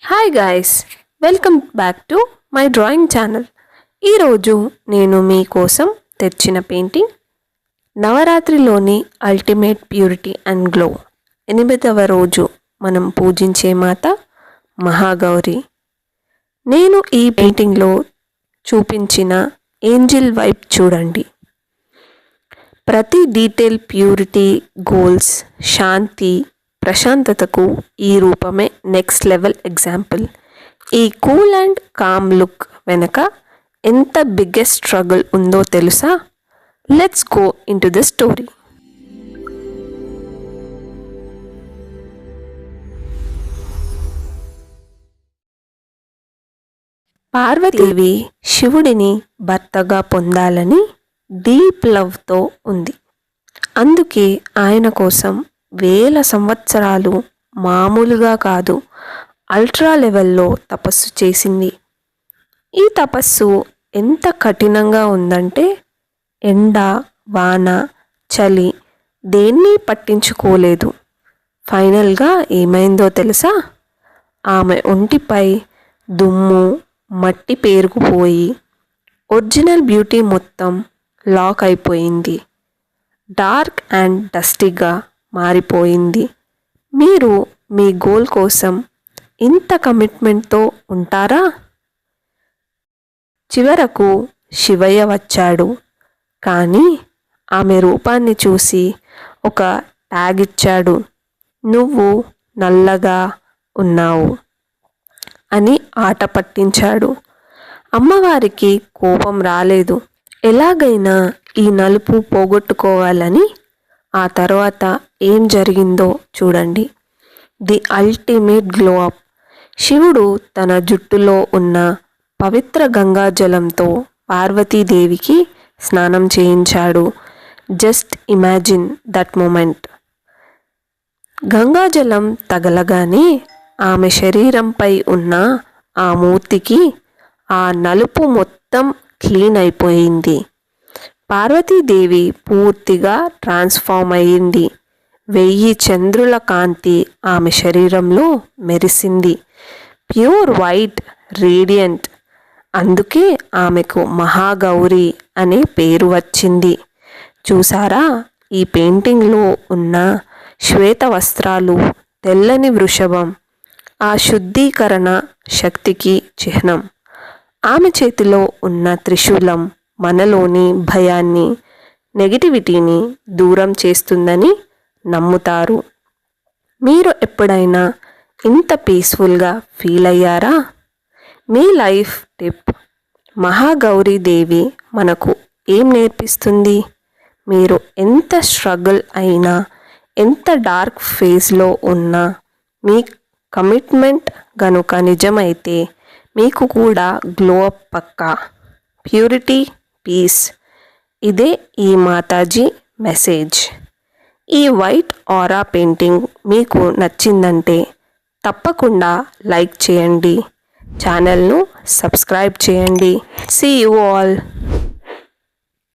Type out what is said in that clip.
Hi guys, welcome back to my drawing channel. ఈరోజు నేను మీకోసం తెచ్చిన పెయింటింగ్ నవరాత్రిలోని అల్టిమేట్ ప్యూరిటీ అండ్ గ్లో. 8వ రోజు మనం పూజించే మాత మహాగౌరి. నేను ఈ పెయింటింగ్లో చూపించిన ఏంజిల్ వైబ్ చూడండి. ప్రతి డీటెయిల్ ప్యూరిటీ, గోల్స్, శాంతి, ప్రశాంతతకు ఈ రూపమే నెక్స్ట్ లెవెల్ ఎగ్జాంపుల్. ఈ కూల్ అండ్ కామ్ లుక్ వెనక ఎంత బిగ్గెస్ట్ స్ట్రగుల్ ఉందో తెలుసా? Let's go into the story. Parvati Devi శివుడిని భర్తగా పొందాలని డీప్ లవ్తో ఉంది. అందుకే ఆయన కోసం వేల సంవత్సరాలు మామూలుగా కాదు, అల్ట్రా లెవెల్లో తపస్సు చేసింది. ఈ తపస్సు ఎంత కఠినంగా ఉందంటే ఎండ, వాన, చలి దేన్ని పట్టించుకోలేదు. ఫైనల్గా ఏమైందో తెలుసా? ఆమె ఒంటిపై దుమ్ము, మట్టి పేరుకుపోయి ఒరిజినల్ బ్యూటీ మొత్తం లాక్ అయిపోయింది. డార్క్ అండ్ డస్టీగా మారిపోయింది. మీరు మీ గోల్ కోసం ఇంత కమిట్మెంట్తో ఉంటారా? చివరకు శివయ్య వచ్చాడు. కానీ ఆమె రూపాన్ని చూసి ఒక ట్యాగ్ ఇచ్చాడు. నువ్వు నల్లగా ఉన్నావు అని ఆట పట్టించాడు. అమ్మవారికి కోపం రాలేదు. ఎలాగైనా ఈ నలుపు పోగొట్టుకోవాలని. ఆ తర్వాత ఏం జరిగిందో చూడండి. The ultimate glow up. శివుడు తన జుట్టులో ఉన్న పవిత్ర గంగాజలంతో పార్వతీదేవికి స్నానం చేయించాడు. Just imagine that moment. గంగాజలం తగలగానే ఆమె శరీరంపై ఉన్న ఆ మూర్తికి ఆ నలుపు మొత్తం క్లీన్ అయిపోయింది. పార్వతీదేవి పూర్తిగా ట్రాన్స్ఫార్మ్ అయ్యింది. 1000 చంద్రుల కాంతి ఆమె శరీరంలో మెరిసింది. Pure white, radiant. అందుకే ఆమెకు మహాగౌరి అనే పేరు వచ్చింది. చూసారా, ఈ పెయింటింగ్లో ఉన్న శ్వేత వస్త్రాలు, తెల్లని వృషభం ఆ శుద్ధీకరణ శక్తికి చిహ్నం. ఆమె చేతిలో ఉన్న త్రిశూలం మనలోని భయాన్ని, నెగిటివిటీని దూరం చేస్తుందని నమ్ముతారు. మీరు ఎప్పుడైనా ఇంత పీస్ఫుల్గా ఫీల్ అయ్యారా? మీ లైఫ్ టిప్. మహాగౌరీదేవి మనకు ఏం నేర్పిస్తుంది? మీరు ఎంత స్ట్రగుల్ అయినా, ఎంత డార్క్ ఫేజ్లో ఉన్నా, మీ కమిట్మెంట్ గనుక నిజమైతే మీకు కూడా గ్లో అప్ పక్కా. Purity, peace. ఇదే ఈ మాతాజీ మెసేజ్. ఈ వైట్ ఆరా పెయింటింగ్ మీకు నచ్చిందంటే తప్పకుండా లైక్ చేయండి, ఛానల్ను సబ్స్క్రైబ్ చేయండి. See you all.